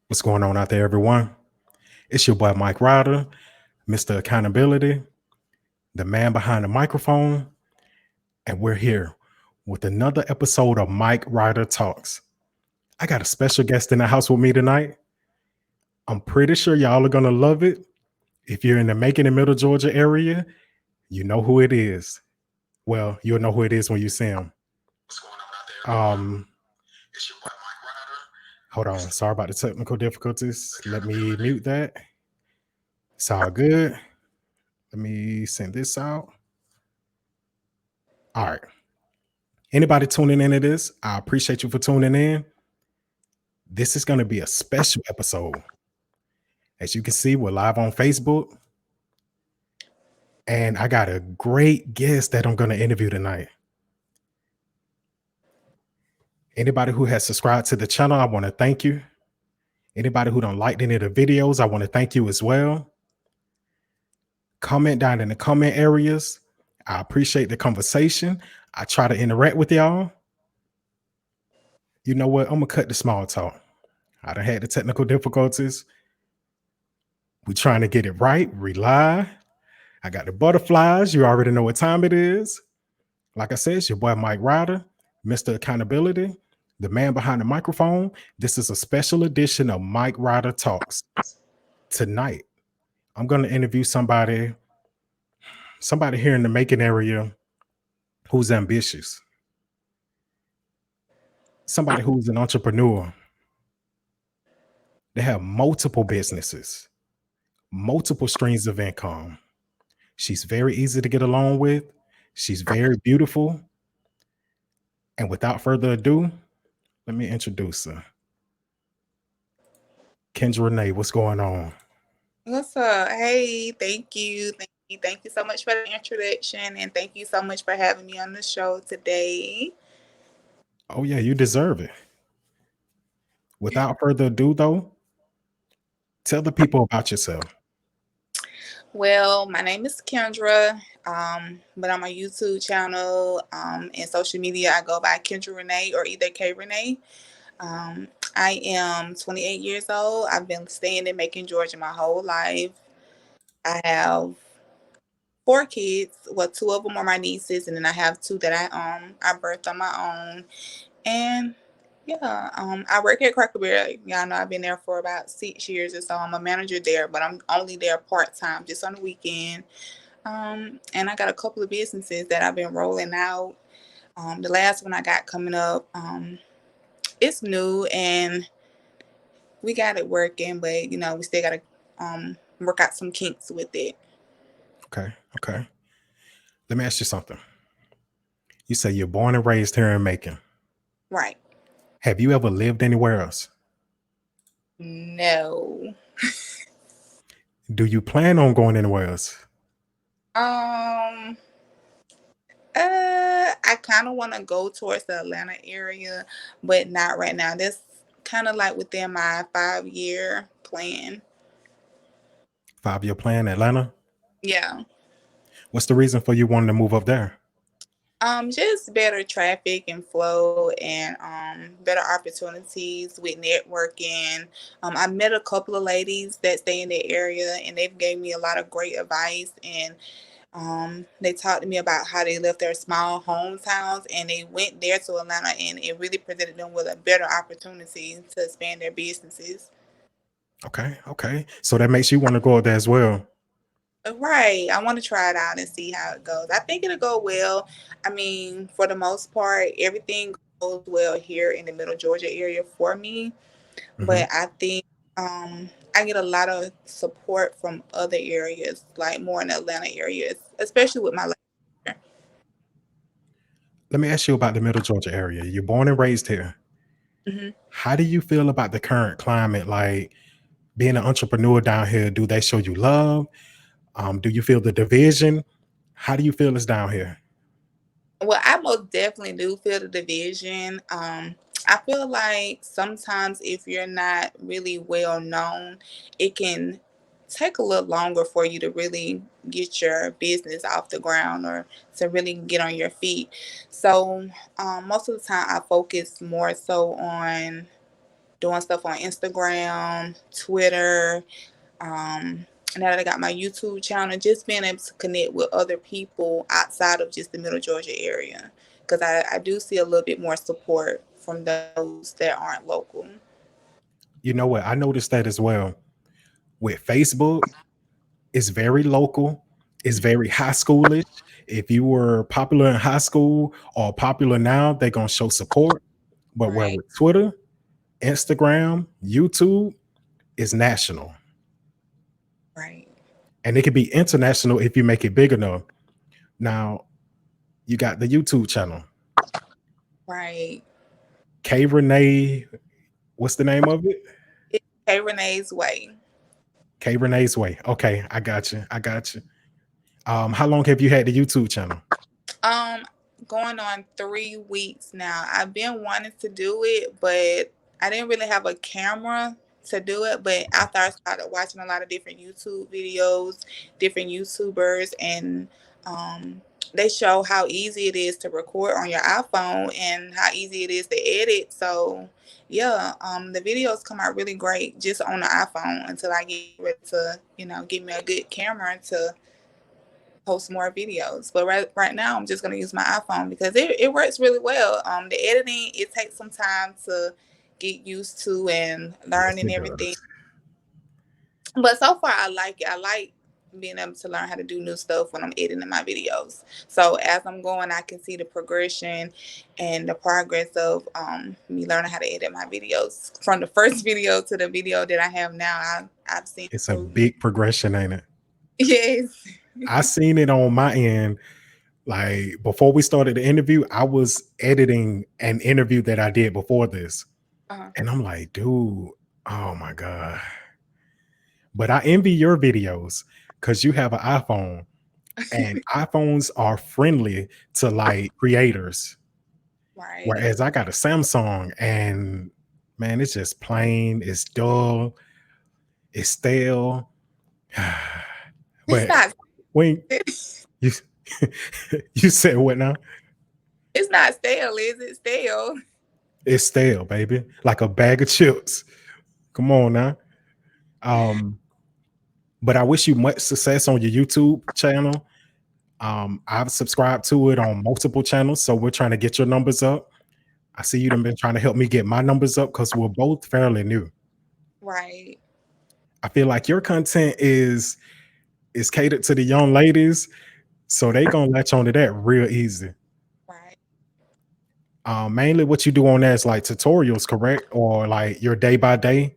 What's going on out there, everyone? It's your boy Mike Ryder, Mr. Accountability, the man behind the microphone, and we're here with another episode of Mike Ryder Talks. I got a special guest in the house with me tonight. I'm pretty sure y'all are gonna love it. If you're in the Macon and Middle Georgia area, you know who it is. Well, you'll know who it is when you see him. What's going on out there, everyone? Um, it's your boy Mike Ryder. Hold on, sorry about the technical difficulties. Let me mute that. It's all good. Let me send this out. All right. Anybody tuning into this, I appreciate you for tuning in. This is going to be a special episode. As you can see, we're live on Facebook. And I got a great guest that I'm going to interview tonight. Anybody who has subscribed to the channel, I want to thank you. Anybody who don't like any of the videos, I want to thank you as well. Comment down in the comment areas. I appreciate the conversation. I try to interact with y'all. You know what? I'm going to cut the small talk. I done had the technical difficulties. We trying to get it right. Rely. I got the butterflies. You already know what time it is. Like I said, it's your boy Mike Ryder, Mr. Accountability, the man behind the microphone. This is a special edition of Mike Ryder Talks. Tonight, I'm going to interview somebody here in the Macon area who's ambitious. Somebody who's an entrepreneur. They have multiple businesses, multiple streams of income. She's very easy to get along with. She's very beautiful. And without further ado, let me introduce her. K.Renee, what's going on? What's up? Hey, thank you. Thank you so much for the introduction and thank you so much for having me on the show today. Oh, yeah, you deserve it. Without further ado, though, tell the people about yourself. Well, my name is Kendra, but on my YouTube channel and social media, I go by K.Renee or either K.Renee. I am 28 years old. I've been staying in Macon, Georgia my whole life. I have four kids. Well, two of them are my nieces, and then I have two that I birthed on my own. And yeah, I work at Cracker Barrel. Y'all know I've been there for about 6 years or so. I'm a manager there, but I'm only there part time, just on the weekend. And I got a couple of businesses that I've been rolling out. The last one I got coming up, it's new and we got it working, but we still got to work out some kinks with it. Okay. Let me ask you something. You say you're born and raised here in Macon. Right. Have you ever lived anywhere else? No. Do you plan on going anywhere else? Um, I kind of want to go towards the Atlanta area, but not right now. That's kind of like within my 5 year plan. 5-year plan, Atlanta? Yeah. What's the reason for you wanting to move up there? Just better traffic and flow and better opportunities with networking. I met a couple of ladies that stay in the area and they've gave me a lot of great advice and they talked to me about how they left their small hometowns and they went there to Atlanta and it really presented them with a better opportunity to expand their businesses. Okay. So that makes you want to go up there as well. Right. I want to try it out and see how it goes. I think it'll go well. I mean, for the most part, everything goes well here in the Middle Georgia area for me. Mhm. But I think I get a lot of support from other areas, like more in the Atlanta areas, especially with my life. Let me ask you about the Middle Georgia area. You're born and raised here. Hmm. How do you feel about the current climate? Like being an entrepreneur down here, do they show you love? Do you feel the division? How do you feel it's down here? Well, I most definitely do feel the division. I feel like sometimes if you're not really well known, it can take a little longer for you to really get your business off the ground or to really get on your feet. So most of the time, I focus more so on doing stuff on Instagram, Twitter. Now that I got my YouTube channel, just being able to connect with other people outside of just the Middle Georgia area, because I do see a little bit more support from those that aren't local. You know what? I noticed that as well. With Facebook, it's very local, it's very high schoolish. If you were popular in high school or popular now, they're gonna show support. But where Right, with Twitter, Instagram, YouTube is national. right, And it can be international if you make it big enough. Now, you got the YouTube channel. right. K.Renee, what's the name of it? It's K.Renee's way. K.Renee's Way. Okay, I got you. I got you. How long have you had the YouTube channel? Um, Going on 3 weeks now. I've been wanting to do it, but I didn't really have a camera to do it. But after I started watching a lot of different YouTube videos, different YouTubers, and they show how easy it is to record on your iPhone and how easy it is to edit. So yeah, the videos come out really great just on the iPhone until I get ready to, get me a good camera to post more videos. But right now, I'm just gonna use my iPhone because it works really well. The editing, it takes some time to get used to and Yes, learn and it everything. does. But so far, I like it. I like being able to learn how to do new stuff when I'm editing my videos. So as I'm going, I can see the progression and the progress of me learning how to edit my videos. From the first video to the video that I have now, I've seen It's a improvement. big progression, ain't it? Yes. I seen it on my end. Like before we started the interview, I was editing an interview that I did before this. uh And I'm like, dude, oh my God. But I envy your videos because you have an iPhone and iPhones are friendly to like creators. Right. Whereas I got a Samsung and man, it's just plain, it's dull, it's stale. It's But not. when you you said what now? It's not stale, is it? Stale. It's stale, baby. Like a bag of chips. Come on now. Um, but I wish you much success on your YouTube channel. I've subscribed to it on multiple channels, so we're trying to get your numbers up. I see you done been trying to help me get my numbers up because we're both fairly new. Right. I feel like your content is catered to the young ladies, so they gonna latch onto that real easy. Right. Mainly what you do on there is like tutorials, correct? Or like your day by day.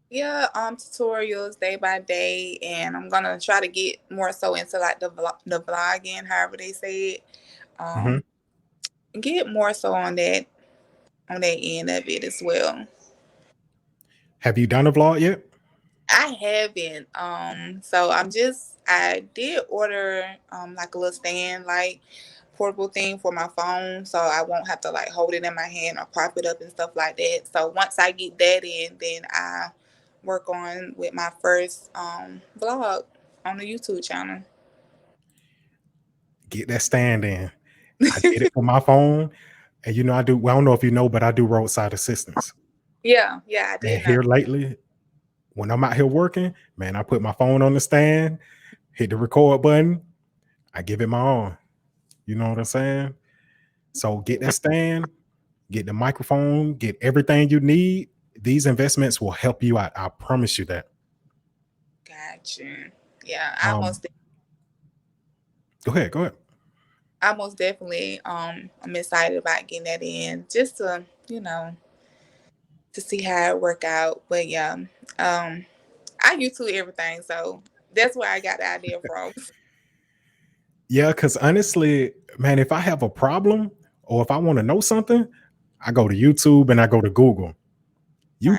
Yeah, tutorials day by day, and I'm gonna try to get more so into like the vlogging, however they say it. Mhm. Um, get more so on that end of it as well. Have you done a vlog yet? I haven't. So I did order like a little stand like portable thing for my phone, so I won't have to like hold it in my hand or prop it up and stuff like that. So once I get that in, then I work on with my first vlog on the YouTube channel. Get that stand in. I did it for my phone, and you know I do. Well, I don't know if you know, but I do roadside assistance. Yeah, yeah, I And did know. here lately, when I'm out here working, man, I put my phone on the stand, hit the record button, I give it my all. You know what I'm saying? So get that stand, get the microphone, get everything you need. These investments will help you out. I promise you that. Got you. Yeah, Um, go ahead, go ahead. I most definitely I'm excited about getting that in just to to see how it work out. But yeah, I YouTube everything, so that's where I got the idea from. Yeah, because honestly, man, if I have a problem or if I want to know something, I go to YouTube and I go to Google. Right.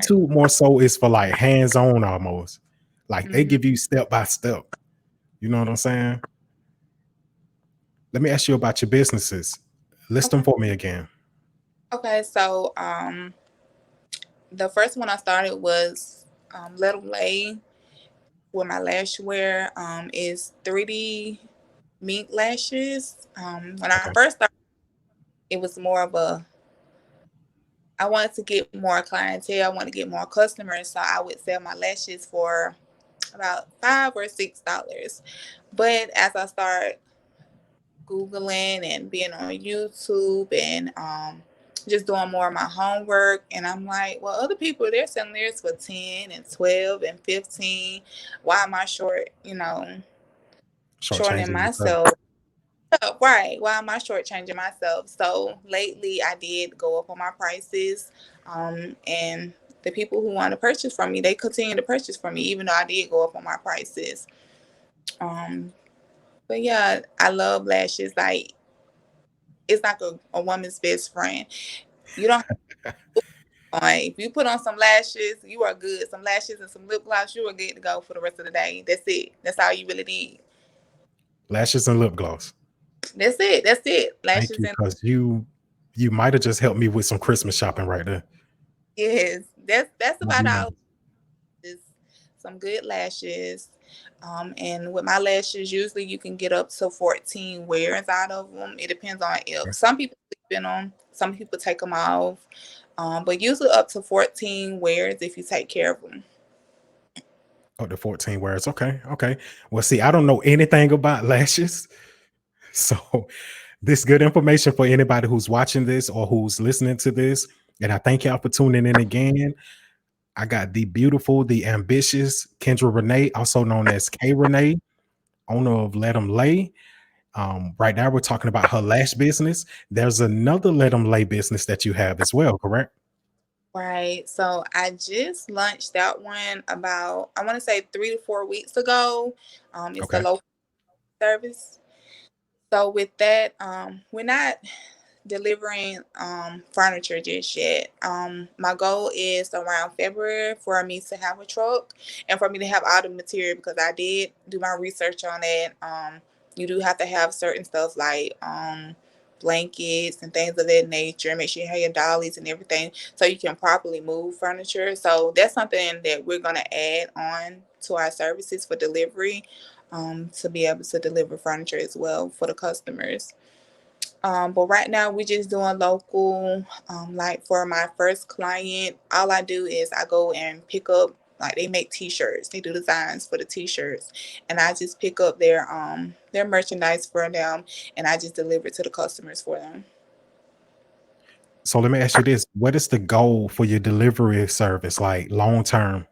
YouTube more so is for like hands-on almost. Like they Hmm. give you step by step. You know what I'm saying? Let me ask you about your businesses. List them Okay. for me again. Okay. So the first one I started was Let 'em Lay with my lash wear. Is 3D mink lashes. When I Okay. first started, it was more of a I wanted to get more clientele. I want to get more customers, so I would sell my lashes for about $5 or $6. But as I start Googling and being on YouTube and just doing more of my homework, and I'm like, well, other people they're selling theirs for 10 and 12 and 15. Why am I shorting Shortchanging yourself. myself? Right. Why am I shortchanging myself? So lately I did go up on my prices. And the people who want to purchase from me, they continue to purchase from me, even though I did go up on my prices. Um, but yeah, I love lashes. Like it's like a woman's best friend. You don't if you put on some lashes, you are good. Some lashes and some lip gloss, you are good to go for the rest of the day. That's it. That's all you really need. Lashes and lip gloss. That's it. That's it. Thank Lashes you, and because you might have just helped me with some Christmas shopping right there. yes, that's I'll about be all. honest. Is some good lashes. And with my lashes, usually you can get up to 14 wears out of them. It depends on if some people sleep in them, some people take them off. But usually up to 14 wears if you take care of them. Up to 14 words. Okay. Okay. Well, see, I don't know anything about lashes. So this good information for anybody who's watching this or who's listening to this. And I thank y'all for tuning in again. I got the beautiful, the ambitious K.Renee, also known as K.Renee, owner of Let 'em Lay. Right now, we're talking about her lash business. There's another Let 'em Lay business that you have as well, correct? Right. So I just launched that one about, I want to say 3 to 4 weeks ago. It's the Okay. local service. So with that, we're not delivering furniture just yet. My goal is around February for me to have a truck and for me to have all the material because I did do my research on that. You do have to have certain stuff like blankets and things of that nature. Make sure you have your dollies and everything so you can properly move furniture. So that's something that we're gonna add on to our services for delivery, to be able to deliver furniture as well for the customers. But right now we're just doing local. Like for my first client, all I do is I go and pick up. Like they make T-shirts, they do designs for the T-shirts, and I just pick up their merchandise for them, and I just deliver it to the customers for them. So let me ask you this. What is the goal for your delivery service, like long term?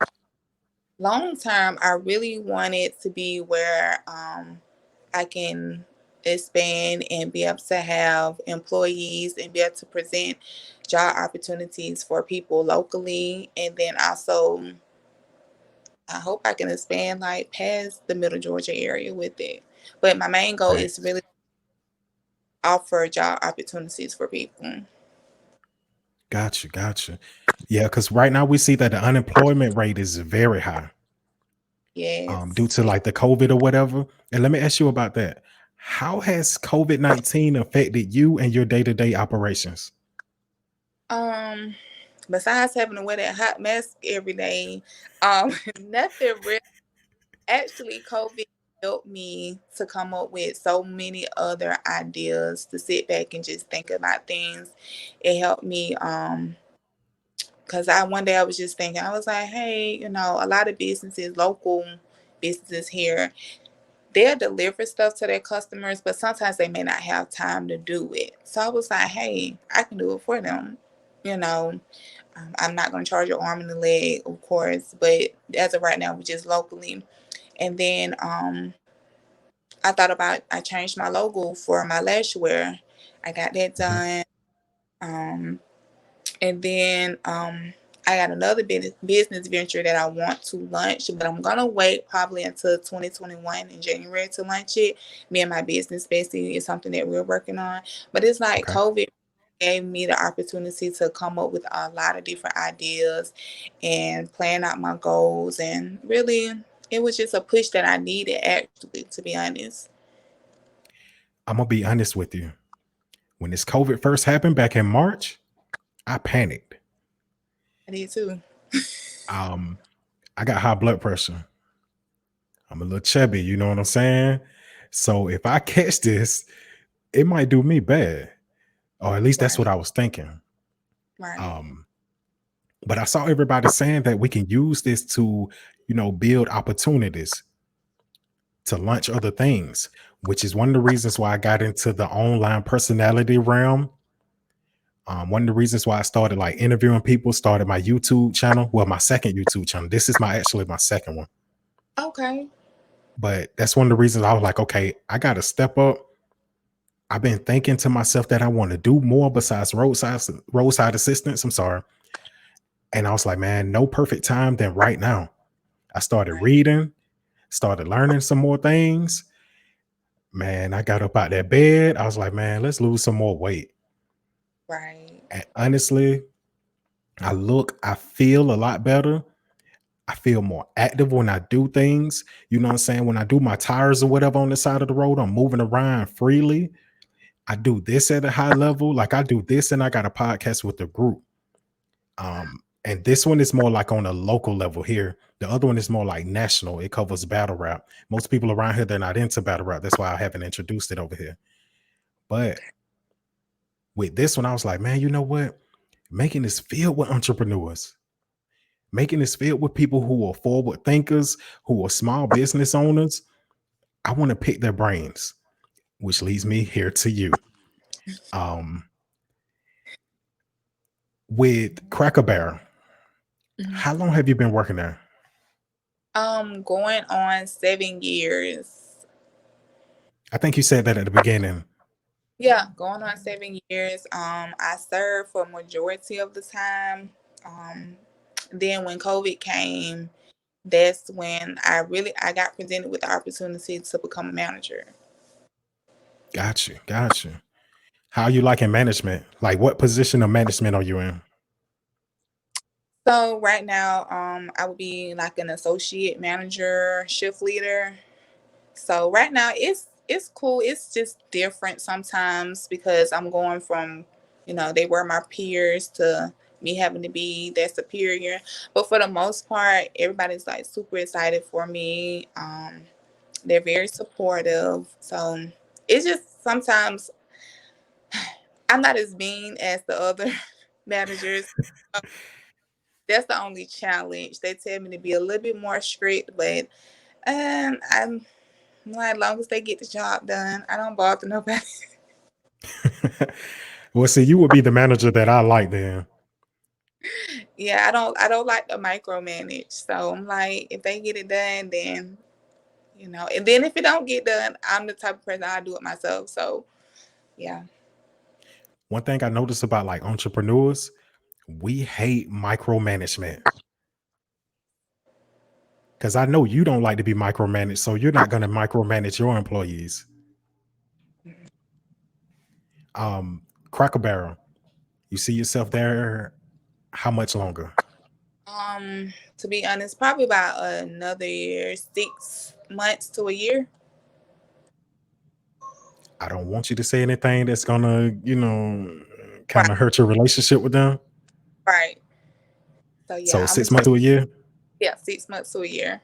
Long term, I really want it to be where I can expand and be able to have employees and be able to present job opportunities for people locally. And then also, I hope I can expand like past the Middle Georgia area with it. But my main goal Right. is to really offer job opportunities for people. Gotcha. Gotcha. Yeah, because right now we see that the unemployment rate is very high, due Yes. to like the COVID or whatever. And let me ask you about that. How has COVID-19 affected you and your day-to-day operations? Um, Besides having to wear that hot mask every day, nothing really. Actually, COVID helped me to come up with so many other ideas to sit back and just think about things. It helped me because I one day I was just thinking, I was like, hey, a lot of businesses, local businesses here, they'll deliver stuff to their customers, but sometimes they may not have time to do it. So I was like, hey, I can do it for them. You know, I'm not going to charge your arm and a leg, of course, but as of right now, we just locally. And then I changed my logo for my lash wear. I got that Mhm. done. Um, and then I got another business venture that I want to launch, but I'm gonna wait probably until 2021 in January to launch it. Me and my business basically is something that we're working on. But it's like Okay. COVID gave me the opportunity to come up with a lot of different ideas and plan out my goals, and really it was just a push that I needed, actually, to be honest. I'm gonna be honest with you. When this COVID first happened back in March, I panicked. I did too. Um, I got high blood pressure. I'm a little chubby, you know what I'm saying? So if I catch this, it might do me bad. Or at least that's what Right. I was thinking. Right. Um, but I saw everybody saying that we can use this to, build opportunities to launch other things, which is one of the reasons why I got into the online personality realm. One of the reasons why I started like interviewing people, started my YouTube channel. Well, my second YouTube channel. This is my second one. Okay. But that's one of the reasons I was like, okay, I got to step up. I've been thinking to myself that I want to do more besides roadside assistance. I'm sorry. And I was like, man, no perfect time than right now. I started Right. reading, started learning some more things. Man, I got up out that bed. I was like, man, let's lose some more weight. Right. And honestly, I feel a lot better. I feel more active when I do things. You know what I'm saying? When I do my tires or whatever on the side of the road, I'm moving around freely. I do this at a high level. Like I do this and I got a podcast with the group. And this one is more like on a local level here. The other one is more like national. It covers battle rap. Most people around here, they're not into battle rap. That's why I haven't introduced it over here. But with this one, I was like, man, you know what? Making this filled with entrepreneurs, making this filled with people who are forward thinkers, who are small business owners. I want to pick their brains, which leads me here to you. Um, with Cracker Barrel, Mhm. how long have you been working there? Going on 7 years. I think you said that at the beginning. Yeah, going on 7 years. I served for majority of the time. Um, then when COVID came, that's when I got presented with the opportunity to become a manager. Got you. Got you. How you liking management? Like what position of management are you in? So right now, I would be like an associate manager, shift leader. So right now it's cool. It's just different sometimes because I'm going from, they were my peers to me having to be their superior. But for the most part, everybody's like super excited for me. They're very supportive. So it's just sometimes I'm not as mean as the other managers. Uh, That's the only challenge. They tell me to be a little bit more strict, but I'm like, as long as they get the job done, I don't bother nobody. Well, see, you would be the manager that I like then. Yeah, I don't like to micromanage. So I'm like, if they get it done, then and then if it don't get done, I'm the type of person I do it myself. So yeah. One thing I notice about like entrepreneurs, we hate micromanagement because I know you don't like to be micromanaged, so you're not going to micromanage your employees. Um, Cracker Barrel, you see yourself there how much longer? To be honest, probably about another year, 6 months to a year. I don't want you to say anything that's gonna, Right, kind of hurt your relationship with them. right. So So yeah, I'm gonna 6 months to a year, yeah, 6 months to a year.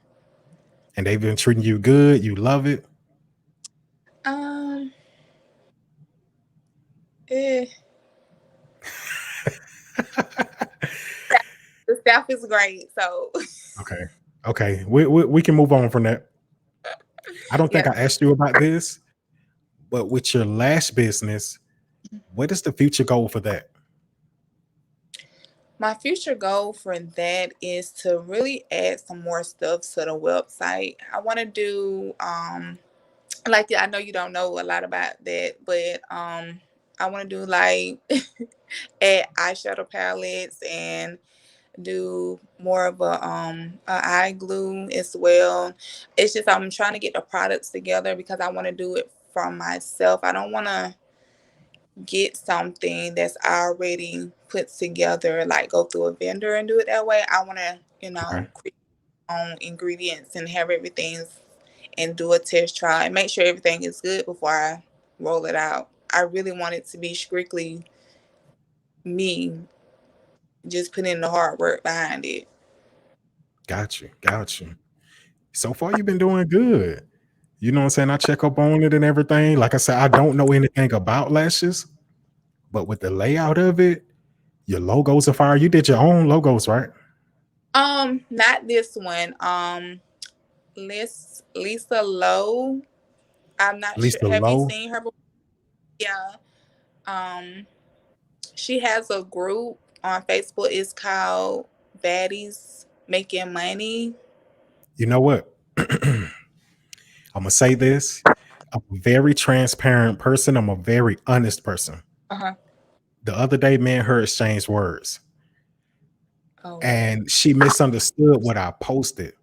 and they've been treating you good. You love it. Um, eh, the staff is great. So Okay. Okay. We can move on from that. I don't think yeah. I asked you about this, but with your last business, what is the future goal for that? My future goal for that is to really add some more stuff to the website. I want to do like I know you don't know a lot about that, but I want to do like add eyeshadow palettes and do more of a eye glue as well. It's just I'm trying to get the products together because I want to do it for myself. I don't want to get something that's already put together, like go through a vendor and do it that way. I want to, Okay. create my own ingredients and have everything and do a test try and make sure everything is good before I roll it out. I really want it to be strictly me, just putting in the hard work behind it. Got you. Got you. So far, you've been doing good. You know what I'm saying? I check up on it and everything. Like I said, I don't know anything about lashes, but with the layout of it, Your logos are fire. You did your own logos, right? Not this one. Lisa Lowe. I'm not sure. Lisa Have you Lowe. seen her before? Yeah. Um, she has a group on Facebook. It's called Baddies Making Money. You know what? I'm gonna say this. I'm a very transparent person. I'm a very honest person. Uh-huh. The other day, me and her exchanged words, Oh. and she misunderstood what I posted.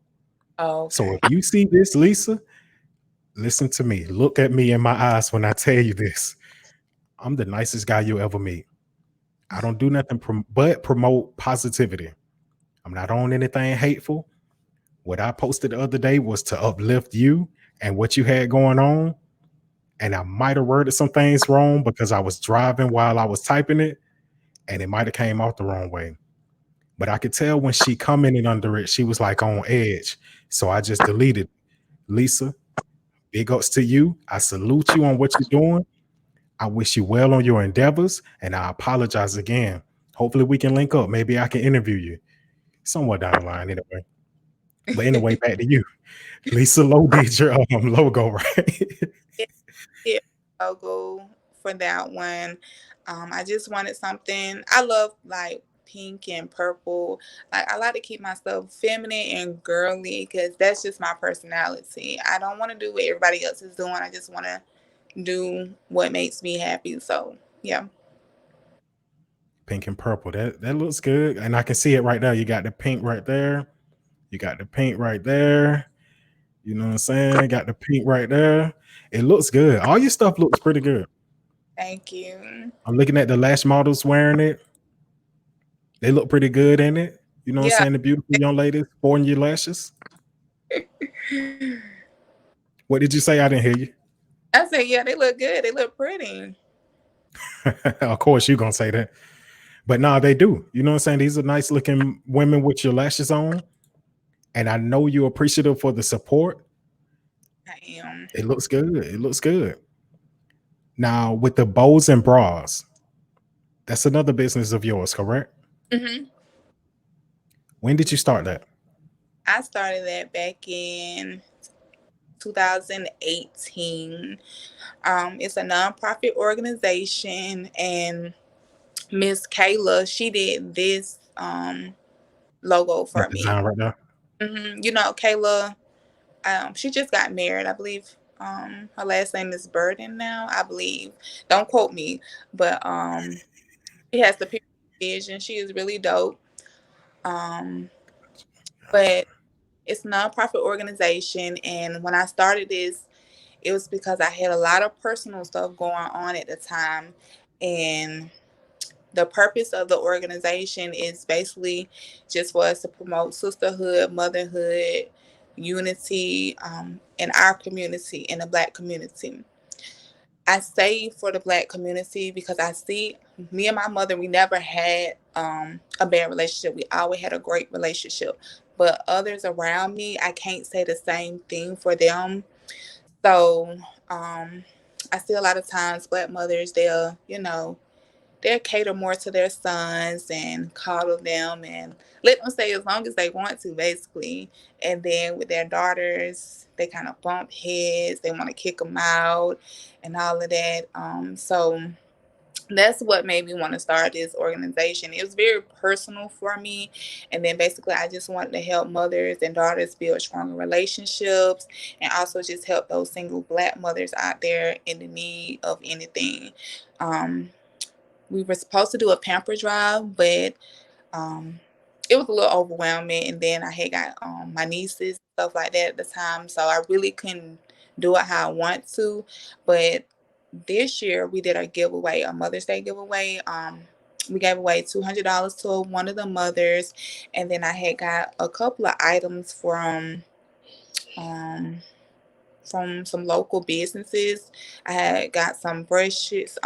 Oh, So if okay. you see this, Lisa, listen to me. Look at me in my eyes when I tell you this. I'm the nicest guy you'll ever meet. I don't do nothing but promote positivity. I'm not on anything hateful. What I posted the other day was to uplift you and what you had going on. And I might have worded some things wrong because I was driving while I was typing it, and it might have came out the wrong way. But I could tell when she commented under it, she was like on edge. So I just deleted. Lisa, big ups to you. I salute you on what you're doing. I wish you well on your endeavors, and I apologize again. Hopefully, we can link up. Maybe I can interview you somewhere down the line, anyway. But anyway, back to you. Lisa Lowe did your logo, right? Yeah, yeah, logo for that one. I just wanted something. I love like pink and purple. Like I like to keep myself feminine and girly because that's just my personality. I don't want to do what everybody else is doing. I just want to do what makes me happy. So yeah, Pink and purple. That looks good, and I can see it right now. You got the pink right there. You got the pink right there. You know what I'm saying? Got the pink right there. It looks good. All your stuff looks pretty good. thank you. I'm looking at the lash models wearing it. They look pretty good in it. You know what I'm Yeah. saying? The beautiful young ladies sporting your lashes. What did you say? I didn't hear you. I said, yeah, they look good. They look pretty. Of course, you're gonna say that. But nah, they do. You know what I'm saying? These are nice looking women with your lashes on. And I know you're appreciative for the support. I am. It looks good. It looks good. Now, with the bows and bras, that's another business of yours, correct? Hmm. When did you start that? I started that back in 2018. It's a nonprofit organization, and Miss Kayla, she did this logo That for me. design right there? You know, Kayla, she just got married, I believe. Her last name is Burden now, I believe. Don't quote me, but she has the picture vision. She is really dope. Um, but it's a nonprofit organization, and when I started this, it was because I had a lot of personal stuff going on at the time, and the purpose of the organization is basically just for us to promote sisterhood, motherhood, unity in our community, in the Black community. I say for the Black community because I see me and my mother, we never had a bad relationship. We always had a great relationship. But others around me, I can't say the same thing for them. So I see a lot of times Black mothers, they'll cater more to their sons and coddle them and let them stay as long as they want to, basically. And then with their daughters, they kind of bump heads. They want to kick them out and all of that. So that's what made me want to start this organization. It was very personal for me. And then basically, I just wanted to help mothers and daughters build stronger relationships and also just help those single Black mothers out there in the need of anything. Um, we were supposed to do a pamper drive, but um, it was a little overwhelming. And then I had got my nieces, stuff like that at the time. So I really couldn't do it how I want to. But this year we did a giveaway, a Mother's Day giveaway. We gave away $200 to one of the mothers. And then I had got a couple of items um, from some local businesses. I had got some brushes,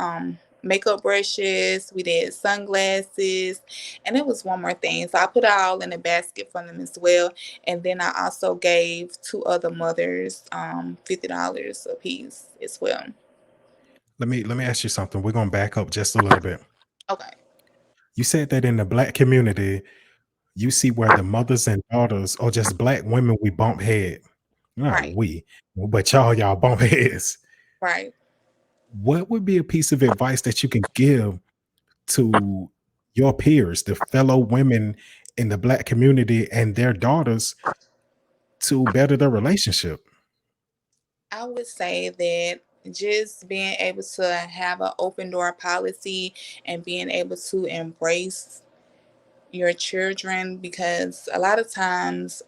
makeup brushes. We did sunglasses, and it was one more thing. So I put it all in a basket for them as well. And then I also gave two other mothers $50 a piece as well. Let me ask you something. We're gonna back up just a little bit. Okay. You said that in the black community, you see where the mothers and daughters or just black women, we bump head. Not Right, we, but y'all bump heads. right. What would be a piece of advice that you can give to your peers, the fellow women in the black community and their daughters to better their relationship? I would say that just being able to have an open door policy and being able to embrace your children, because a lot of times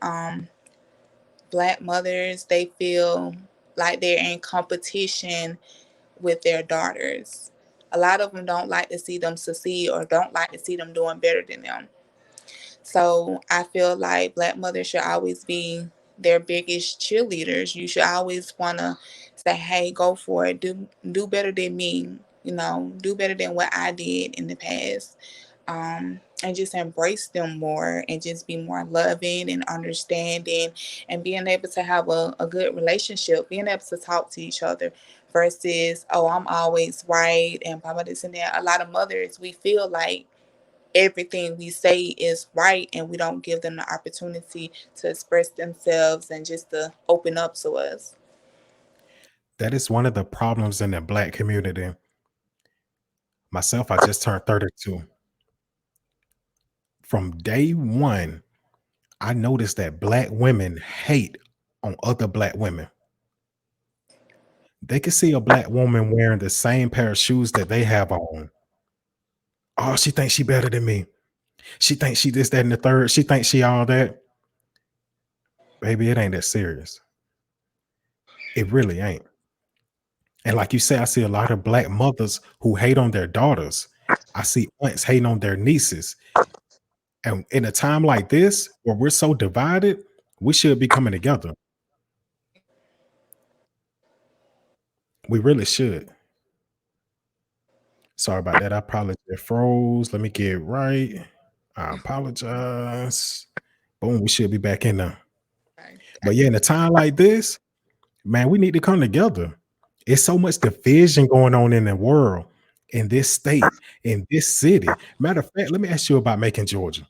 black mothers, they feel like they're in competition with their daughters. A lot of them don't like to see them succeed or don't like to see them doing better than them. So I feel like black mothers should always be their biggest cheerleaders. You should always want to say, "Hey, go for it. Do better than me. Do better than what I did in the past." And just embrace them more and just be more loving and understanding and being able to have a good relationship, being able to talk to each other versus, oh, I'm always right and blah, blah, this and that. A lot of mothers, we feel like everything we say is right and we don't give them the opportunity to express themselves and just to open up to us. That is one of the problems in the black community. Myself, I just turned 32. From day one, I noticed that black women hate on other black women. They can see a black woman wearing the same pair of shoes that they have on. Oh, she thinks she better than me. She thinks she this, that, and the third. She thinks she all that. Baby, it ain't that serious. It really ain't. And like you say, I see a lot of black mothers who hate on their daughters. I see aunts hating on their nieces. And in a time like this, where we're so divided, we should be coming together. We really should. Sorry about that. I probably just froze. Let me get it right. I apologize. Boom, we should be back in there. Okay. I But yeah, get in a time like this, man, we need to come together. It's so much division going on in the world, in this state, in this city. Matter of fact, let me ask you about Macon, Georgia.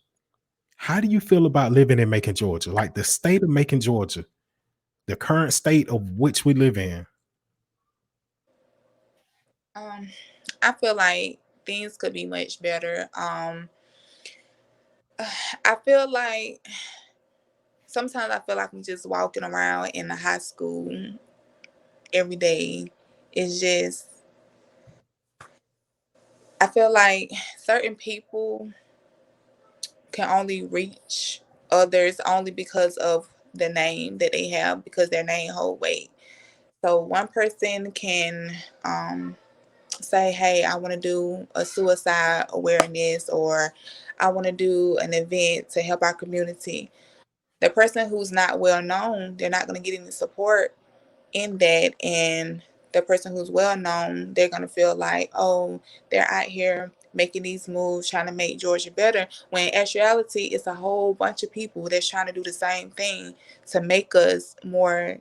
How do you feel about living in Macon, Georgia? Like the state of Macon, Georgia, the current state of which we live in. um I feel like things could be much better. I feel like sometimes I feel like I'm just walking around in the high school every day. It's just, I feel like certain people can only reach others only because of the name that they have, because their name hold weight. So one person can say, "Hey, I want to do a suicide awareness," or "I want to do an event to help our community." The person who's not well known, they're not going to get any support in that. And the person who's well known, they're going to feel like, oh, they're out here making these moves trying to make Georgia better, when in actuality it's a whole bunch of people that's trying to do the same thing to make us more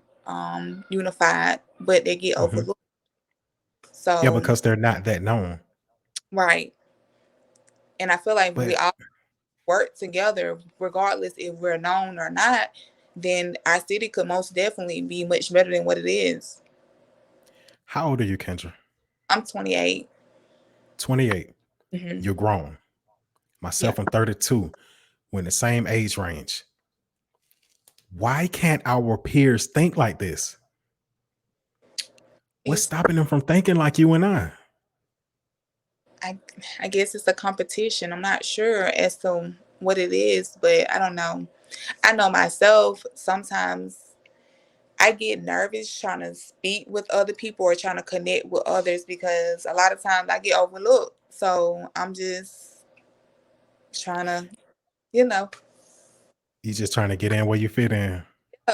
unified, but they get Mhm. overlooked. Yeah, So because they're not that known. right. And I feel like we But all work together regardless if we're known or not, then our city could most definitely be much better than what it is. how old are you, Kendra? I'm 28. 28. Hmm. You're grown. Yeah. Myself, I'm 32. We're in the same age range. Why can't our peers think like this? What's It's stopping them from thinking like you and I? I I guess it's a competition. I'm not sure as to what it is, but I don't know. I know myself, sometimes I get nervous trying to speak with other people or trying to connect with others because a lot of times I get overlooked. So I'm just trying to, you know, You just trying to get in where you fit in.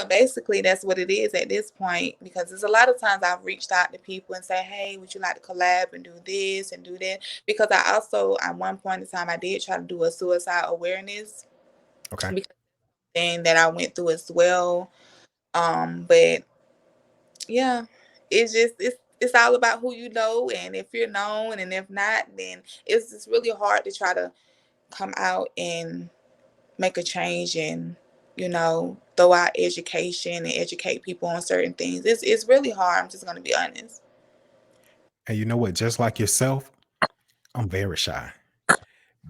basically that's what it is at this point, because there's a lot of times I've reached out to people and say, "Hey, would you like to collab and do this and do that?" Because I also at one point in time I did try to do a suicide awareness, Okay. because thing that I went through as well. But yeah, it's all about who you know, and if you're known, and if not, then it's just really hard to try to. come out and make a change and, throw out education and educate people on certain things. It's really hard. I'm just gonna be honest. And you know what? Just like yourself, I'm very shy.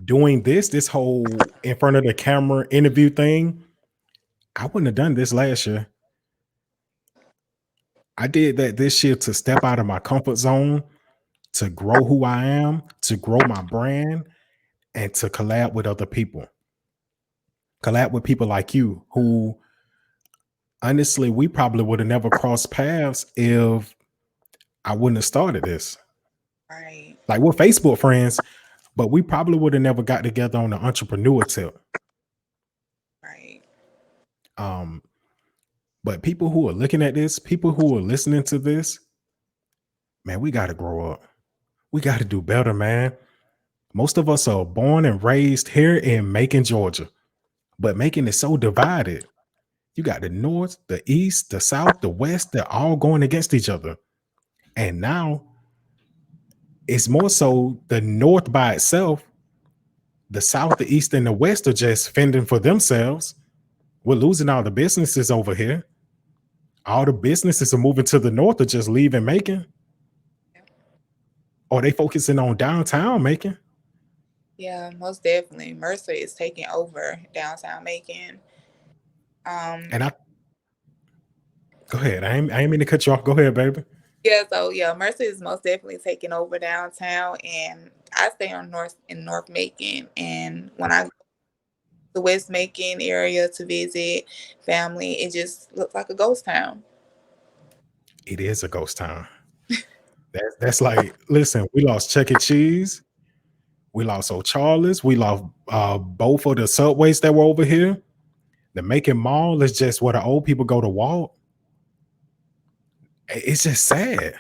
Doing this whole in front of the camera interview thing, I wouldn't have done this last year. I did that this year to step out of my comfort zone, to grow who I am, to grow my brand, and to collab with other people. Collab with people like you who honestly we probably would have never crossed paths if I wouldn't have started this. Right, Like we're Facebook friends, but we probably would have never got together on the entrepreneur tip. right. Um, but people who are looking at this, people who are listening to this, man, we got to grow up. We got to do better, man. Most of us are born and raised here in Macon, Georgia, but Macon is so divided. You got the north, the east, the south, the west, they're all going against each other. And now it's more so the north by itself, the south, the east, and the west are just fending for themselves. We're losing all the businesses over here. All the businesses are moving to the north or just leaving Macon. Or they focusing on downtown Macon. Yeah, most definitely. Mercer is taking over downtown Macon. Um, And I go ahead. I ain't mean to cut you off. Go ahead, baby. yeah, so yeah, Mercer is most definitely taking over downtown, and I stay on North Macon, and when I go to the West Macon area to visit family, it just looks like a ghost town. It is a ghost town. That's like, listen, we lost Chuck E. Cheese, we lost O'Charlie's, we lost both of the subways that were over here. The Macon Mall is just where the old people go to walk. It's just sad.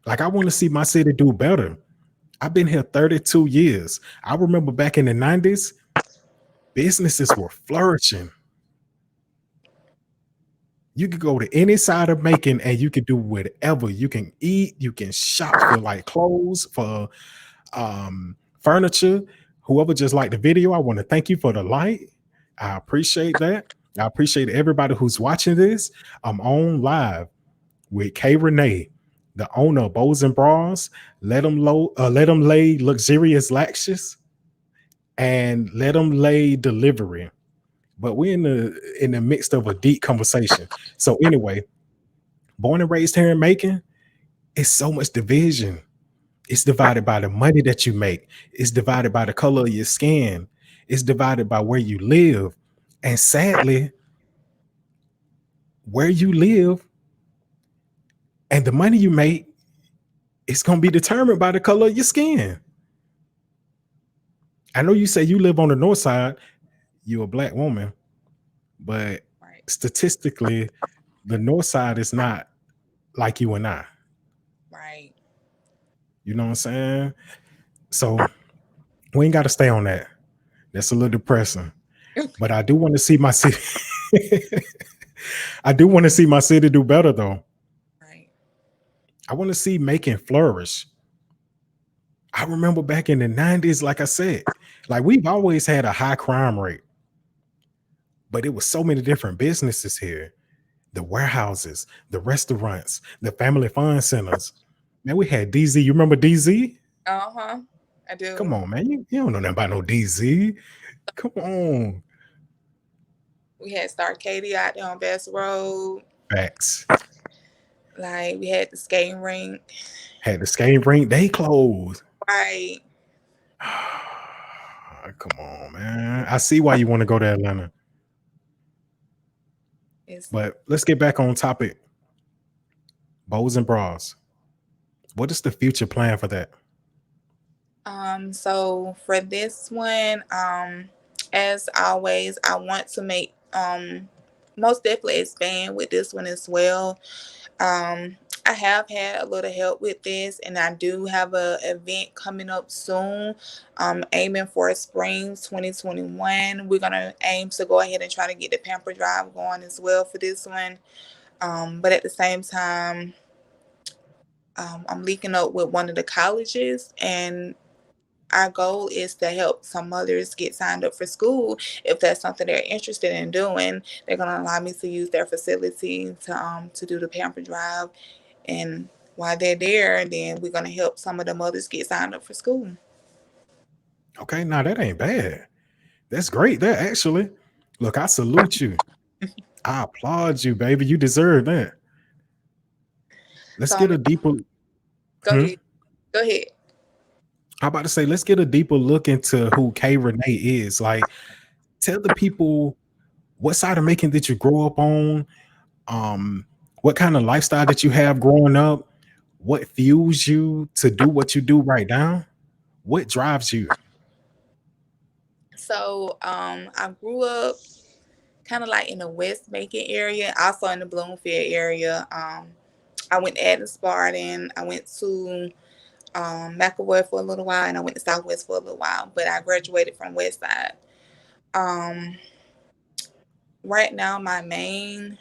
Like I want to see my city do better. I've been here 32 years. I remember back in the 90s, businesses were flourishing. You could go to any side of Macon and you can do whatever. You can eat, you can shop for like clothes, for furniture. Whoever just liked the video, I want to thank you for the like. I appreciate that. I appreciate everybody who's watching this. I'm on live with K.Renee, the owner of Bows&Bras. Let them lay luxurious lashes and let them lay delivery. But we're in the midst of a deep conversation. So anyway, born and raised here in Macon, it's so much division. It's divided by the money that you make. It's divided by the color of your skin. It's divided by where you live. And sadly, where you live and the money you make, it's going to be determined by the color of your skin. I know you say you live on the north side, you're a black woman, but Right, statistically, the north side is not like you and I. right. You know what I'm saying? So we ain't got to stay on that. That's a little depressing. But I do want to see my city. I do want to see my city do better though. Right. I want to see Macon flourish. I remember back in the 90s, like I said, like we've always had a high crime rate, but it was so many different businesses here. The warehouses, the restaurants, the family fun centers. Man, we had DZ. You remember DZ? Uh-huh. I Come do. on, man. You don't know nothing about no DZ. Come on. We had Star Katie out there on Bass Road. Facts. Like we had the skating rink. Had the skating rink, they closed. Right. Come on, man. I see why you want to go to Atlanta. It's But let's get back on topic. Bows and bras. What is the future plan for that? so for this one, as always, I want to make most definitely expand with this one as well. Um, I have had a little help with this, and I do have a event coming up soon. Aiming for spring 2021. We're gonna aim to go ahead and try to get the pamper drive going as well for this one. But at the same time, I'm linking up with one of the colleges, and our goal is to help some mothers get signed up for school if that's something they're interested in doing. They're gonna allow me to use their facility to do the pamper drive, and while they're there, then we're gonna help some of the mothers get signed up for school. Okay, now that ain't bad. That's great. That actually, look, I salute you. I applaud you, baby. You deserve that. Let's So get a deeper. go Hmm? ahead, go ahead. I'm about to say, let's get a deeper look into who K.Renee is. Like, tell the people what side of Macon did you grow up on? Um, what kind of lifestyle that you have growing up? What fuels you to do what you do right now? What drives you? So I grew up kind of like in the West Macon area, also in the Bloomfield area. I went to Adams Spartan. I went to McAvoy for a little while, and I went to Southwest for a little while. But I graduated from West Side. Um, right now, my main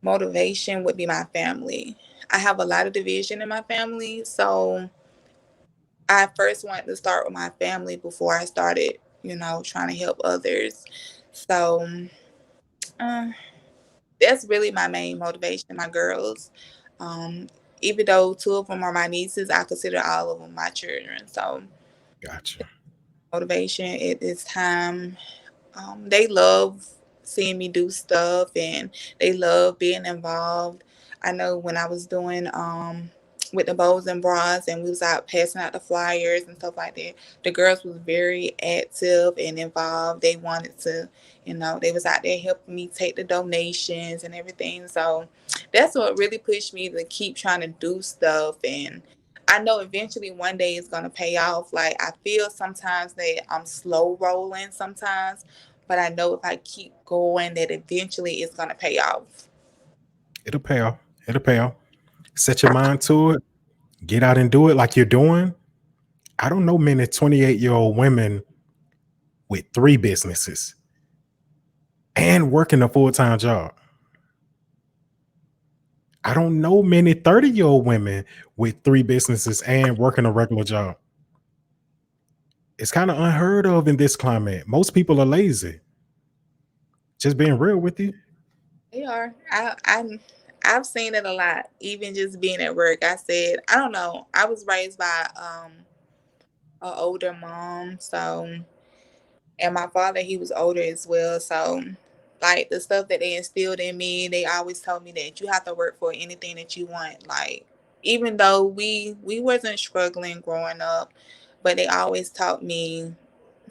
motivation would be my family. I have a lot of division in my family, so I first wanted to start with my family before I started, trying to help others. So uh, that's really my main motivation. My girls, um, even though two of them are my nieces, I consider all of them my children. So Gotcha. motivation. It is time. They love seeing me do stuff, and they love being involved. I know when I was doing with the Bows&Bras, and we was out passing out the flyers and stuff like that, the girls was very active and involved. They wanted to, they was out there helping me take the donations and everything. So that's what really pushed me to keep trying to do stuff. And I know eventually one day it's gonna pay off. Like, I feel sometimes that I'm slow rolling sometimes, but I know if I keep going, that eventually it's gonna pay off. It'll pay off. It'll pay off. Set your mind to it. Get out and do it like you're doing. I don't know many 28-year-old women with three businesses and working a full-time job. I don't know many 30-year-old women with three businesses and working a regular job. It's kind of unheard of in this climate. Most people are lazy. Just being real with you. They are. I've seen it a lot. Even just being at work, I said, I don't know. I was raised by an older mom, so, and my father, he was older as well. So, like, the stuff that they instilled in me, they always told me that you have to work for anything that you want. Like, even though we wasn't struggling growing up, but they always taught me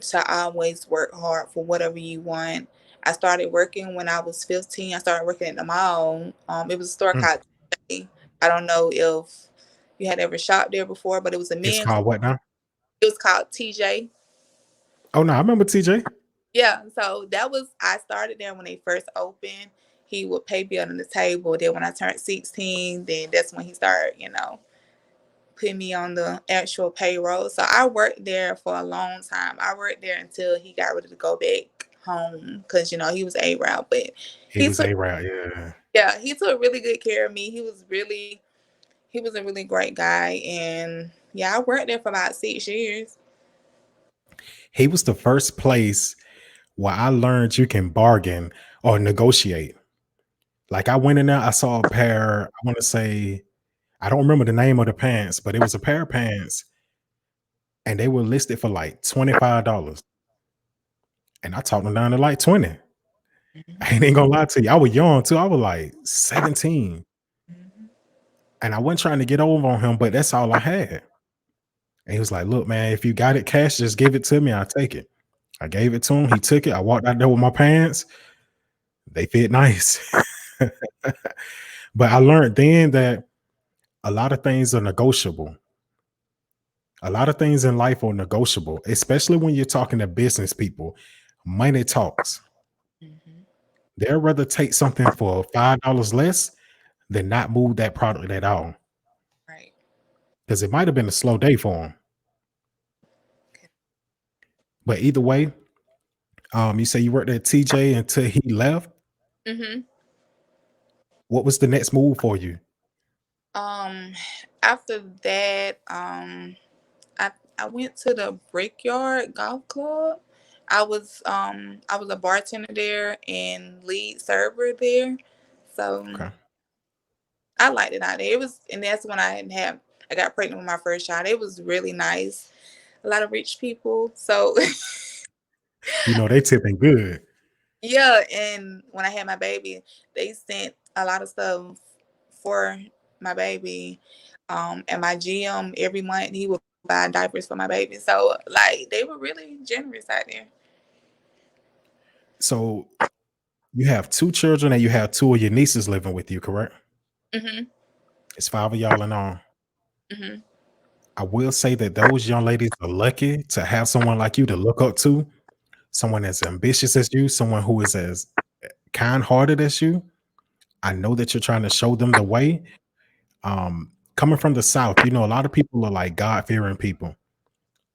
to always work hard for whatever you want. I started working when I was 15. I started working at the mall. It was a store Mm. called TJ. I don't know if you had ever shopped there before, but it was a It's men's. called what now? It was called TJ. Oh no, I remember TJ. Yeah, so that was, I started there when they first opened. He would pay me under the table. Then when I turned 16, then that's when he started, put me on the actual payroll. So I worked there for a long time. I worked there until he got ready to go back home because he was A-Route, but He he was took, a route, yeah. yeah, he took really good care of me. He was a really great guy, and yeah, I worked there for about 6 years. He was the first place where I learned you can bargain or negotiate. Like I went in there, I saw a pair, I want to say, I don't remember the name of the pants, but it was a pair of pants and they were listed for like $25. And I talked them down to like 20. I ain't gonna lie to you. I was young too. I was like 17. Mhm. And I wasn't trying to get over on him, but that's all I had. And he was like, look, man, if you got it cash, just give it to me. I'll take it. I gave it to him. He took it. I walked out there with my pants. They fit nice. But I learned then that a lot of things are negotiable. A lot of things in life are negotiable, especially when you're talking to business people. Money talks. Mhm. They'd rather take something for $5 less than not move that product at all. Right. Because it might have been a slow day for them. But either way, you say you worked at TJ until he left. Mhm. What was the next move for you? Um, After that, I I went to the Brickyard Golf Club. I was a bartender there and lead server there. So Okay. I liked it out there. It was, and that's when I got pregnant with my first child. It was really nice. A lot of rich people. So You know they tipping good. yeah, and when I had my baby, they sent a lot of stuff for my baby. And my GM every month he would buy diapers for my baby. So like they were really generous out there. So you have two children and you have two of your nieces living with you, correct? Mhm. It's five of y'all in all. Mhm. I will say that those young ladies are lucky to have someone like you to look up to, someone as ambitious as you, someone who is as kind-hearted as you. I know that you're trying to show them the way. Coming from the South, you know, a lot of people are like God-fearing people.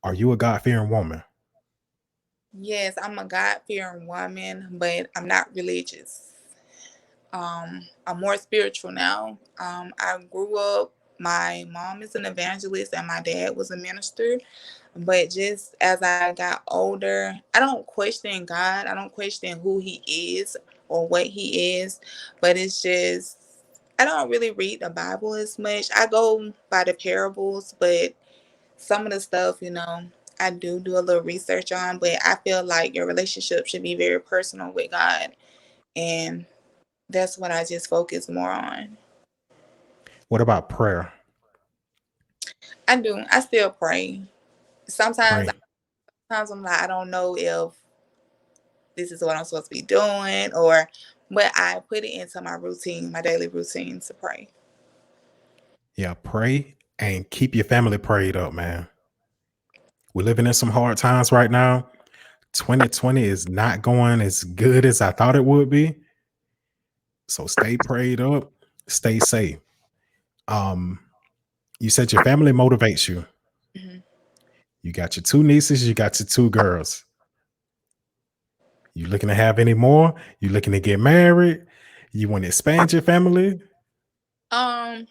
Are you a God-fearing woman? Yes, I'm a God fearing woman, but I'm not religious. I'm more spiritual now. I grew up. My mom is an evangelist and my dad was a minister. But just as I got older, I don't question God. I don't question who He is or what He is. But it's just, I don't really read the Bible as much. I go by the parables, but some of the stuff, I do a little research on. But I feel like your relationship should be very personal with God. And that's what I just focus more on. What about prayer? I do. I still pray. Sometimes, Pray. sometimes I'm like, I don't know if this is what I'm supposed to be doing, or, but I put it into my routine, my daily routine to pray. Yeah, pray and keep your family prayed up, man. We're living in some hard times right now. 2020 is not going as good as I thought it would be. So stay prayed up, stay safe. Um, you said your family motivates you. Hmm. You got your two nieces, you got your two girls. You looking to have any more? You looking to get married? You want to expand your family? Um,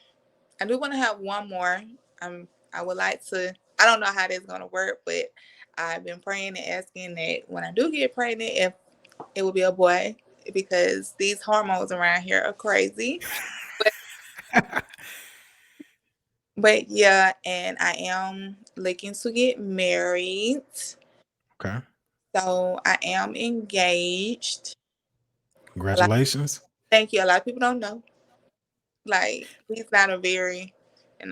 I do want to have one more. I would like to. I don't know how that's gonna work, but I've been praying and asking that when I do get pregnant, if it will be a boy, because these hormones around here are crazy. But but yeah, and I am looking to get married. Okay. So I am engaged. A lot. Congratulations. Thank you. A lot of people don't know. Like he's not a very,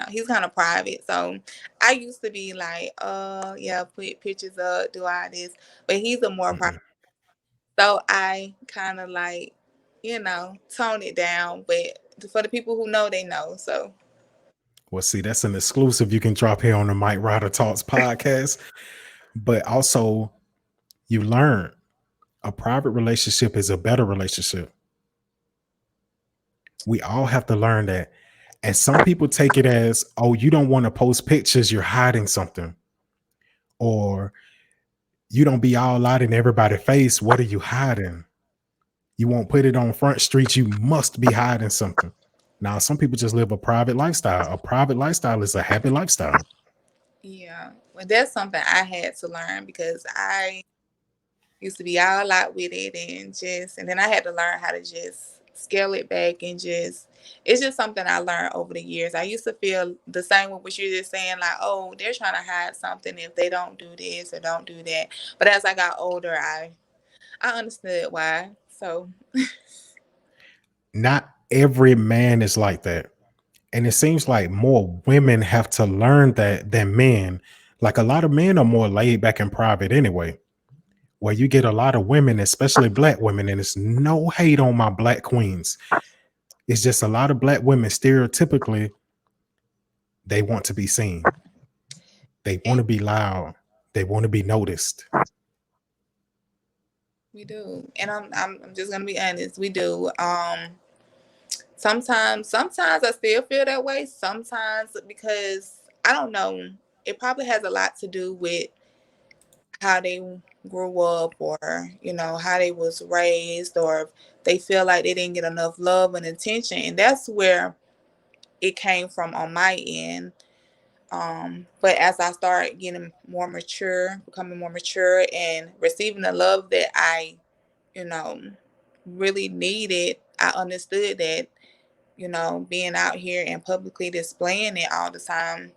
he's kind of private. So I used to be like, yeah, put pictures up, do all this, but he's a more private. Mm-mm. So I kind of like, tone it down. But for the people who know, they know. So Well, see, that's an exclusive you can drop here on the Mike Ryder Talks podcast. But also, you learn a private relationship is a better relationship. We all have to learn that. And some people take it as, oh, you don't want to post pictures, you're hiding something. Or you don't be all out in everybody's face. What are you hiding? You won't put it on Front Street. You must be hiding something. Now, some people just live a private lifestyle. A private lifestyle is a happy lifestyle. yeah, well, that's something I had to learn because I used to be all out with it and then I had to learn how to just scale it back and just it's just something I learned over the years. I used to feel the same with what you're just saying, like, oh, they're trying to hide something if they don't do this or don't do that. But as I got older, I understood why. So Not every man is like that. And it seems like more women have to learn that than men. Like a lot of men are more laid back and private anyway. Where you get a lot of women, especially black women, and it's no hate on my black queens. It's just a lot of black women stereotypically, they want to be seen. They want and to be loud. They want to be noticed. we do. And I'm just gonna be honest, we do. Sometimes I still feel that way. Sometimes because I don't know. It probably has a lot to do with how they grew up or how they was raised or if they feel like they didn't get enough love and attention, and that's where it came from on my end. But as I start getting more mature, becoming more mature, and receiving the love that I, you know, really needed, I understood that, being out here and publicly displaying it all the time,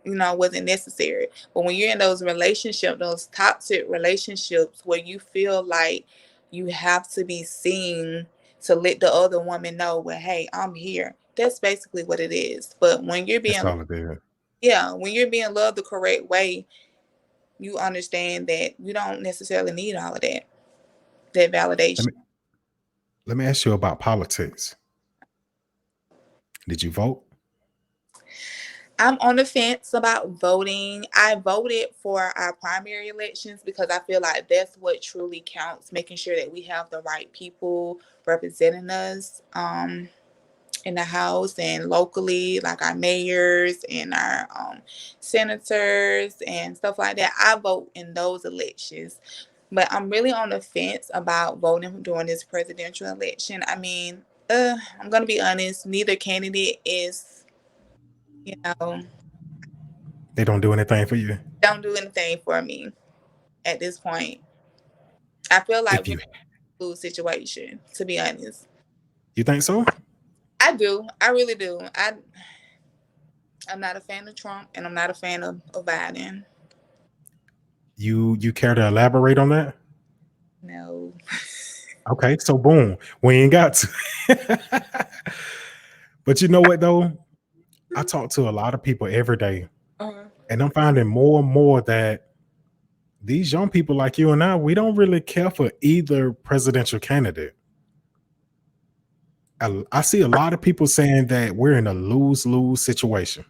wasn't necessary. But when you're in those relationships, those toxic relationships where you feel like you have to be seen to let the other woman know, well, hey, I'm here. That's basically what it is. But when you're That's being, all it is. yeah, when you're being loved the correct way, you understand that you don't necessarily need all of that Let validation. me let me ask you about politics. Did you vote? I'm on the fence about voting. I voted for our primary elections because I feel like that's what truly counts, making sure that we have the right people representing us in the House and locally, like our mayors and our senators and stuff like that. I vote in those elections. But I'm really on the fence about voting during this presidential election. I mean, I'm going to be honest, neither candidate is, you know, They don't do anything for you. don't do anything for me at this point. I feel like If we're you in a lose situation, to be honest. you think so? I do. I really do. I'm not a fan of Trump and I'm not a fan of Biden. You care to elaborate on that? No. Okay, so boom, we ain't got to. But you know what though? I talk to a lot of people every day, Uh-huh. and I'm finding more and more that these young people like you and I, we don't really care for either presidential candidate. I see a lot of people saying that we're in a lose-lose situation,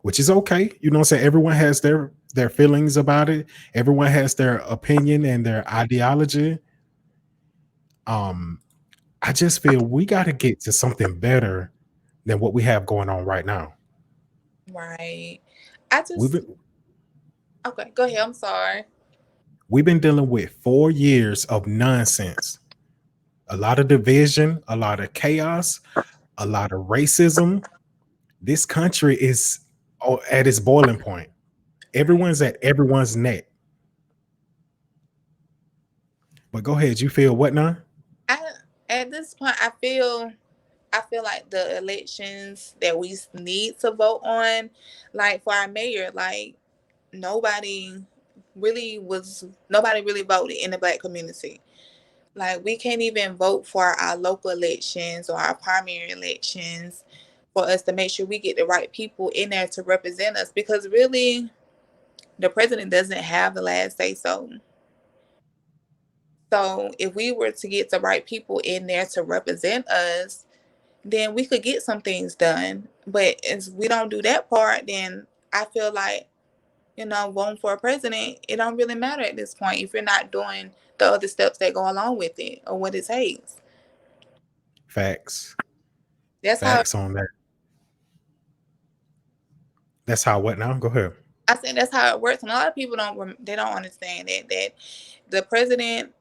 which is okay. You know what I'm saying? Everyone has their feelings about it. Everyone has their opinion and their ideology. Um, I just feel we got to get to something better than what we have going on right now. Right. I We've just, been okay, go ahead. I'm sorry. we've been dealing with 4 years of nonsense, a lot of division, a lot of chaos, a lot of racism. This country is at its boiling point. Right. Everyone's at everyone's neck. But go ahead, you feel what now? I At this point I feel like the elections that we need to vote on, like for our mayor, like nobody nobody really voted in the black community. Like we can't even vote for our local elections or our primary elections for us to make sure we get the right people in there to represent us because really the president doesn't have the last say so. So if we were to get the right people in there to represent us, then we could get some things done. But as we don't do that part, then I feel like, voting for a president, it don't really matter at this point if you're not doing the other steps that go along with it or what it takes. Facts. That's how Facts on that. That's how what now? Go ahead. I think that's how it works. And a lot of people they don't understand that the president,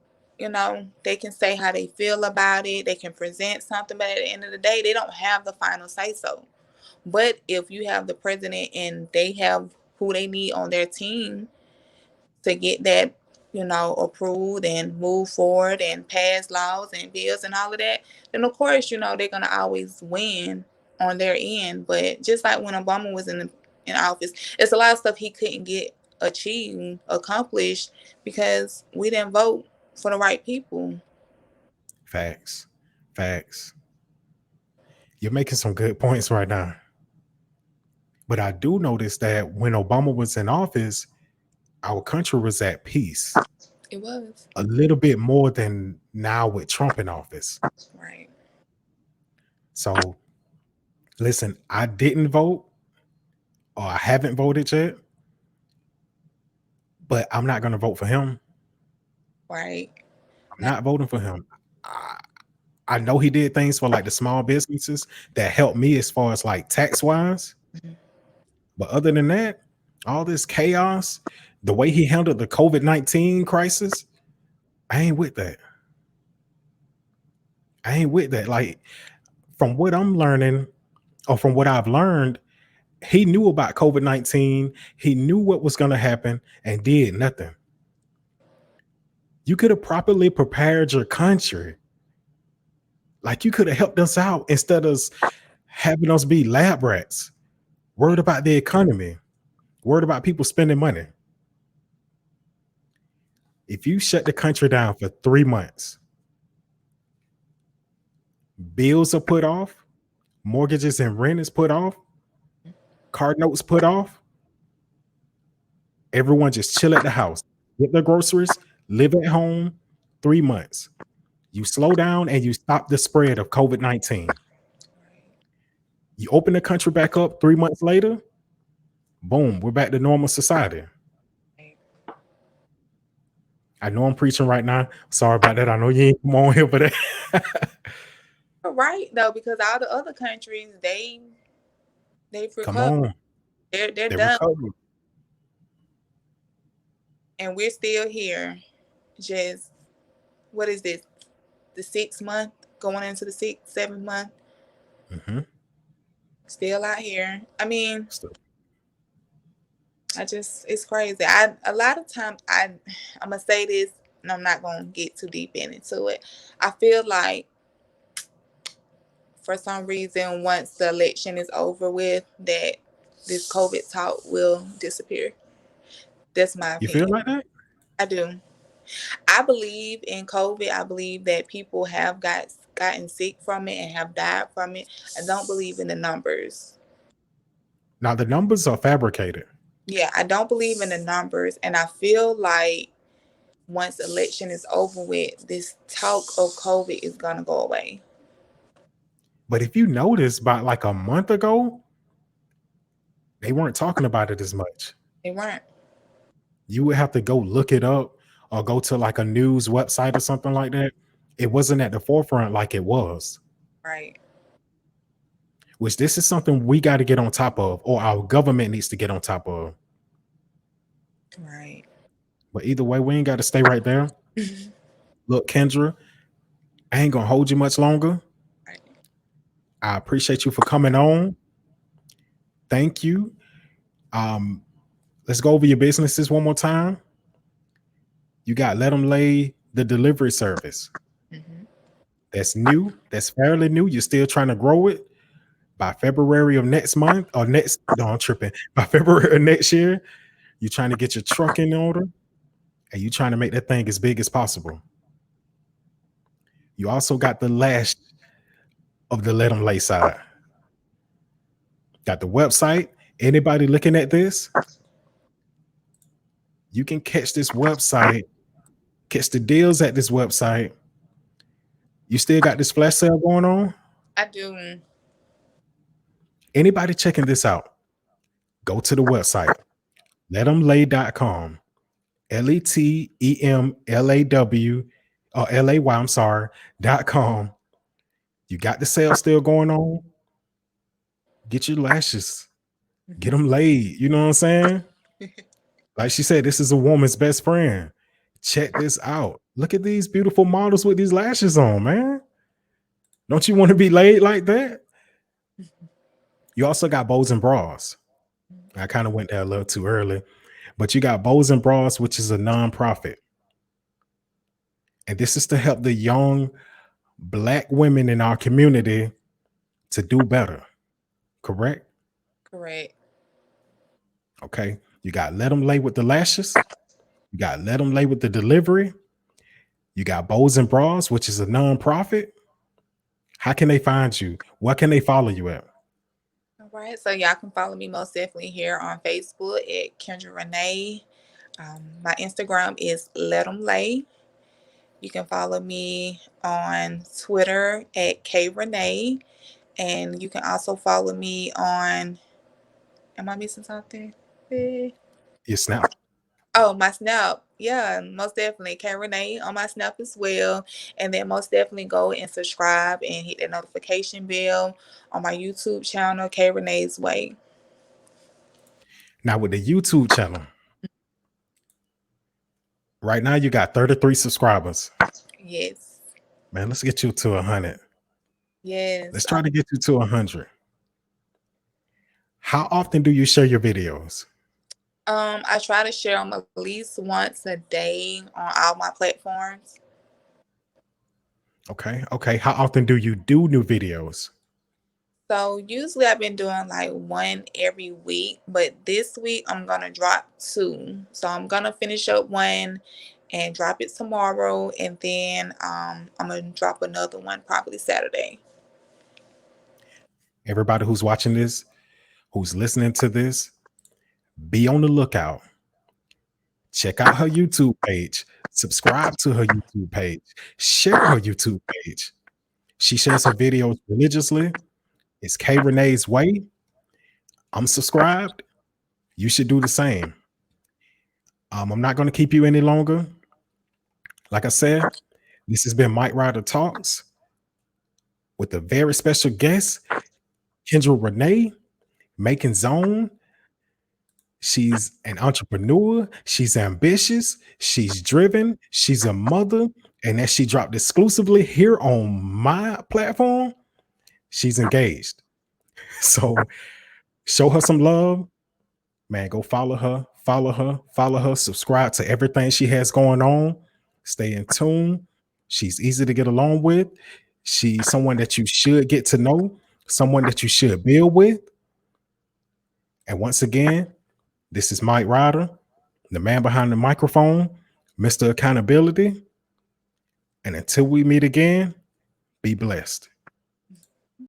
they can say how they feel about it, they can present something, but at the end of the day, they don't have the final say so. But if you have the president and they have who they need on their team to get that, approved and move forward and pass laws and bills and all of that, then of course, they're gonna always win on their end. But just like when Obama was in office, it's a lot of stuff he couldn't get accomplished because we didn't vote for the right people. Facts. Facts. You're making some good points right now. But I do notice that when Obama was in office, our country was at peace It was a little bit more than now with Trump in office. right, So listen, I didn't vote or I haven't voted yet, but I'm not going to vote for him. right. I'm Now, not voting for him. I, I know he did things for like the small businesses that helped me as far as like tax wise. mhm, But other than that, all this chaos, the way he handled the COVID-19 crisis, I ain't with that. I ain't with that. Like from what I'm learning or from what I've learned, He knew about COVID-19. He knew what was going to happen and did nothing. You could have properly prepared your country. Like you could have helped us out instead of having us be lab rats, worried about the economy, worried about people spending money. If you shut the country down for 3 months, bills are put off, mortgages and rent is put off, car notes put off, everyone just chill at the house, get their groceries, live at home. 3 months. You slow down and you stop the spread of COVID-19. You open the country back up 3 months later, boom, we're back to normal society. I know I'm preaching right now. Sorry about that. I know you ain't come on here for that. Right though, because all the other countries they've Come recovered. on. They're They done, recovered. and we're still here. Just what is this? The 6th month, going into the 7th month. Mm-hmm. Still out here. I mean, So, it's crazy. I a lot of times I'm gonna say this, and I'm not gonna get too deep into it. I feel like for some reason, once the election is over with, that this COVID talk will disappear. That's my you feel opinion. like that? I do. I believe in COVID. I believe that people have gotten sick from it and have died from it. I don't believe in the numbers. Now the numbers are fabricated. Yeah, I don't believe in the numbers, and I feel like once election is over with, this talk of COVID is gonna go away. But if you notice, about like a month ago, they weren't talking about it as much. They weren't. You would have to go look it up or go to like a news website or something like that. It wasn't at the forefront like it was, Right. which this is something we got to get on top of, or our government needs to get on top of. Right. But either way, we ain't got to stay right there. Look, Kendra, I ain't going to hold you much longer. Right. I appreciate you for coming on. Thank you. Um, let's go over your businesses one more time. You got Let 'em Lay, the delivery service. Hmm. That's new. That's fairly new. You're still trying to grow it. By February of next month or next, no, I'm tripping. By February of next year, you're trying to get your truck in order and you're trying to make that thing as big as possible. You also got the lash of the Let 'em Lay side. Got the website. Anybody looking at this, you can catch this website, catch the deals at this website. You still got this flash sale going on? I do. Anybody checking this out, go to the website, letemlay.com. LETEMLAW or LAY, I'm sorry, .com. You got the sale still going on. Get your lashes, get them laid. You know what I'm saying? Like she said, this is a woman's best friend. Check this out. Look at these beautiful models with these lashes on, man. Don't you want to be laid like that? You also got Bows&Bras. I kind of went there a little too early, but you got Bows&Bras, which is a nonprofit. And this is to help the young Black women in our community to do better. Correct? Correct. Okay. You got Let 'em Lay with the lashes. You got Let 'em Lay with the delivery. You got Bows&Bras, which is a nonprofit. How can they find you? What can they follow you at? All right. So y'all can follow me most definitely here on Facebook at K.Renee. My Instagram is Let 'em Lay. You can follow me on Twitter at K.Renee. And you can also follow me on, am I missing something? Eh. Your Snap. Oh, my Snap. Yeah, most definitely. K.Renee on my Snap as well. And then most definitely go and subscribe and hit that notification bell on my YouTube channel, K.Renee's Way. Now with the YouTube channel, right now you got 33 subscribers. Yes. Man, let's get you to 100. Yes. Let's try to get you to 100. How often do you share your videos? I try to share them at least once a day on all my platforms. Okay. Okay. How often do you do new videos? So usually I've been doing like one every week, but this week I'm gonna drop two. So I'm gonna finish up one and drop it tomorrow, and then I'm gonna drop another one probably Saturday. Everybody who's watching this, who's listening to this, be on the lookout. Check out her YouTube page. Subscribe to her YouTube page. Share her YouTube page. She shares her videos religiously. It's K.Renee's way. I'm subscribed. You should do the same. I'm not going to keep you any longer. Like I said, this has been Mike Ryder Talks with a very special guest, K.Renee, Macon Zone. She's an entrepreneur. She's ambitious. She's driven. She's a mother. And as she dropped exclusively here on my platform, she's engaged. So show her some love. Man, go follow her, subscribe to everything she has going on. Stay in tune. She's easy to get along with. She's someone that you should get to know, someone that you should build with. And once again, this is Mike Ryder, the man behind the microphone, Mr. Accountability. And until we meet again, be blessed.